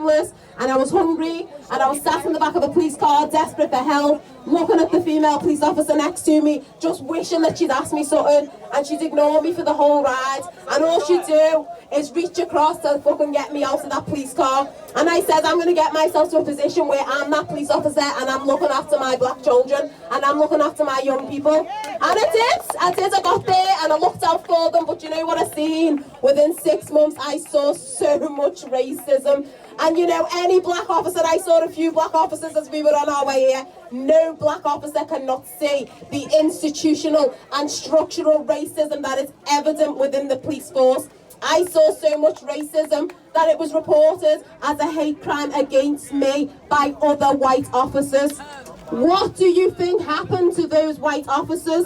homeless and I was hungry and I was sat in the back of a police car desperate for help, looking at the female police officer next to me, just wishing that she'd ask me something, and she'd ignore me for the whole ride, and all she'd do is reach across to fucking get me out of that police car. And I said, I'm going to get myself to a position where I'm that police officer and I'm looking after my black children and I'm looking after my young people. And I got there and I looked out for them, but you know what I seen? Within 6 months I saw so much racism. And you know, any black officer, I saw a few black officers as we were on our way here, no black officer cannot see the institutional and structural racism that is evident within the police force. I saw so much racism that it was reported as a hate crime against me by other white officers. What do you think happened to those white officers?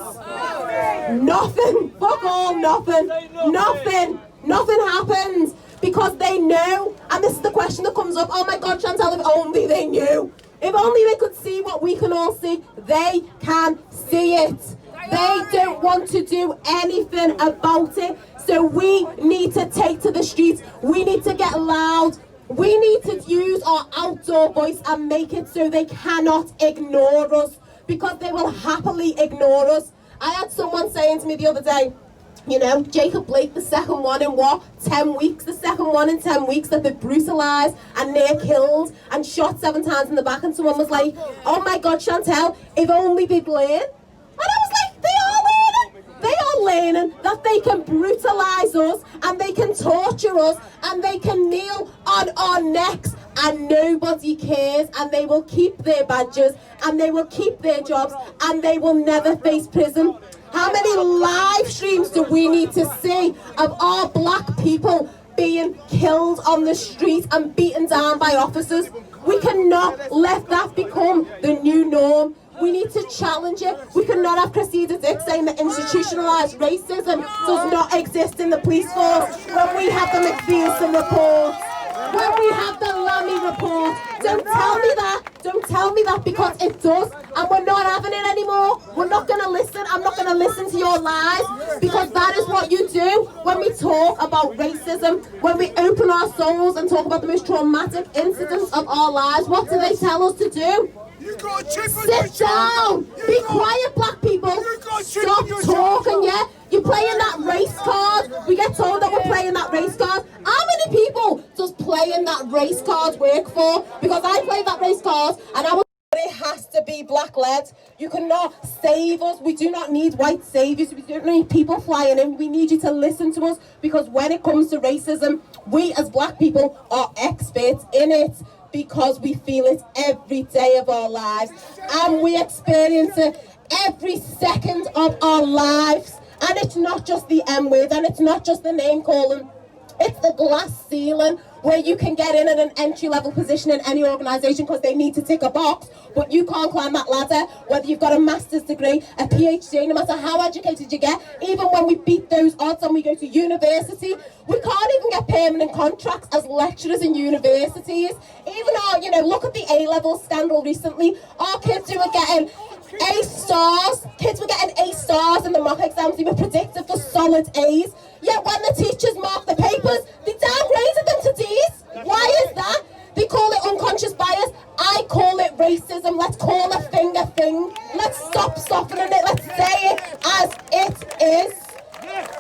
Nothing. Fuck all, nothing. Nothing. Nothing happened. Because they know, and this is the question that comes up, oh my God, Chantell, if only they knew. If only they could see what we can all see. They can see it. They don't want to do anything about it. So we need to take to the streets. We need to get loud. We need to use our outdoor voice and make it so they cannot ignore us, because they will happily ignore us. I had someone saying to me the other day, you know, Jacob Blake, the second one in what? 10 weeks, the second one in 10 weeks that they've brutalised and near killed and shot 7 times in the back, and someone was like, oh my God, Chantell, if only they'd learn. And I was like, they are learning. They are learning that they can brutalise us and they can torture us and they can kneel on our necks and nobody cares, and they will keep their badges and they will keep their jobs and they will never face prison. How many live streams do we need to see of our black people being killed on the street and beaten down by officers? We cannot let that become the new norm. We need to challenge it. We cannot have Cressida Dick saying that institutionalised racism does not exist in the police force when we have the McPherson report, when we have the Lammy report. Don't tell me that. Don't tell me that, because it does, and we're not having it anymore. We're not going to listen. I'm not going to listen to your lies, because that is what you do when we talk about racism, when we open our souls and talk about the most traumatic incidents of our lives. What do they tell us to do? Sit down. Be quiet, black people. Stop talking, yeah? You're playing that race card. We get told that we're playing that race card. How many people does playing that race card work for? Because I played that race card and I was... It has to be black-led. You cannot save us. We do not need white saviors. We don't need people flying in. We need you to listen to us, because when it comes to racism, we as black people are experts in it, because we feel it every day of our lives and we experience it every second of our lives. And it's not just the M word, and it's not just the name calling. It's the glass ceiling where you can get in at an entry-level position in any organisation because they need to tick a box, but you can't climb that ladder, whether you've got a master's degree, a PhD, no matter how educated you get. Even when we beat those odds and we go to university, we can't even get permanent contracts as lecturers in universities. Even our, you know, look at the A-level scandal recently. Our kids who were getting A stars, kids were getting A stars in the mock exams, they were predicted for solid A's. Yet when the teachers mark the papers, they downgraded them to D's. Why is that? They call it unconscious bias. I call it racism. Let's call a thing a thing. Let's stop softening it. Let's say it as it is.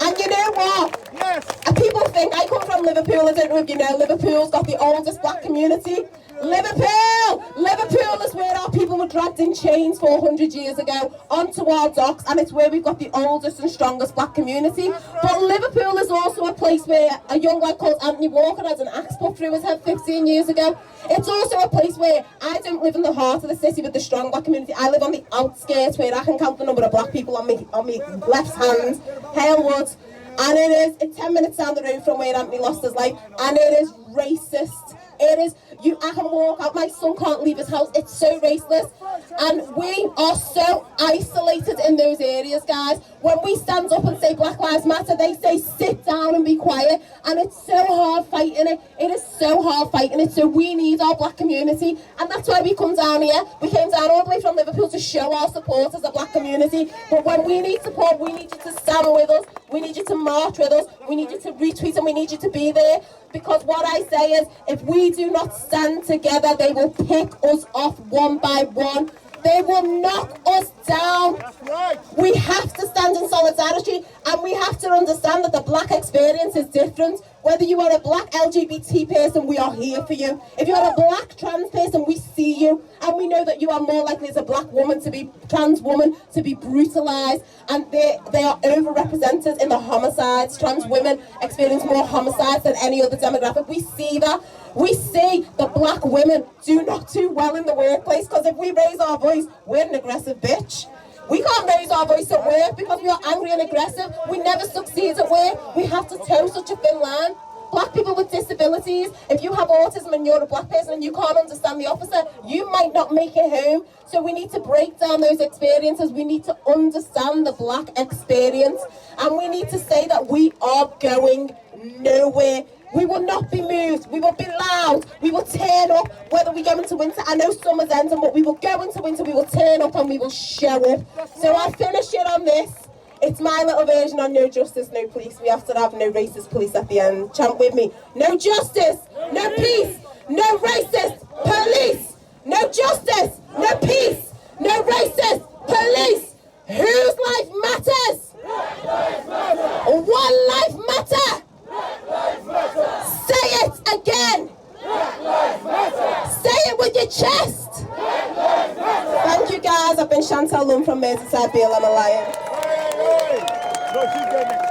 And you know what? Yes. And people think, I come from Liverpool, I don't know if you know, Liverpool's got the oldest black community. Liverpool is where our people were dragged in chains 400 years ago onto our docks, and it's where we've got the oldest and strongest black community. But Liverpool is also a place where a young lad called Anthony Walker had an axe put through his head 15 years ago. It's also a place where I don't live in the heart of the city with the strong black community. I live on the outskirts where I can count the number of black people on me left hand, Halewood. And it's 10 minutes down the road from where Anthony lost his life, and it is racist. It is, I can walk out, my son can't leave his house, it's so raceless. And we are so isolated in those areas, guys. When we stand up and say Black Lives Matter, they say sit down and be quiet. And it's so hard fighting it. It is so hard fighting it. So we need our black community. And that's why we come down here. We came down all the way from Liverpool to show our support as a black community. But when we need support, we need you to stand with us. We need you to march with us. We need you to retweet and we need you to be there. Because what I say is, if we do not stand together, they will pick us off one by one. They will knock us down. That's right. We have to stand in solidarity, and we have to understand that the black experience is different. Whether you are a black LGBT person, we are here for you. If you are a black trans person, we see you, and we know that you are more likely as a black woman to be, trans woman, to be brutalised, and they are overrepresented in the homicides. Trans women experience more homicides than any other demographic. We see that. We see the black women do not do well in the workplace, because if we raise our voice, we're an aggressive bitch. We can't raise our voice at work because we are angry and aggressive. We never succeed at work. We have to toe such a thin line. Black people with disabilities, if you have autism and you're a black person and you can't understand the officer, you might not make it home. So we need to break down those experiences. We need to understand the black experience. And we need to say that we are going nowhere. We will not be moved. We will be loud. We will turn up whether we go into winter. I know summer's ending, but we will go into winter. We will turn up and we will show up. So I'll finish it on this. It's my little version on no justice, no police. We have to have no racist police at the end. Chant with me. No justice, no peace, no racist police. No justice, no peace, no racist police. Whose life matters? One life matter. Say it again. Say it with your chest. Thank you guys. I've been Chantell from Merseyside, BLM Alliance. No, she's getting it.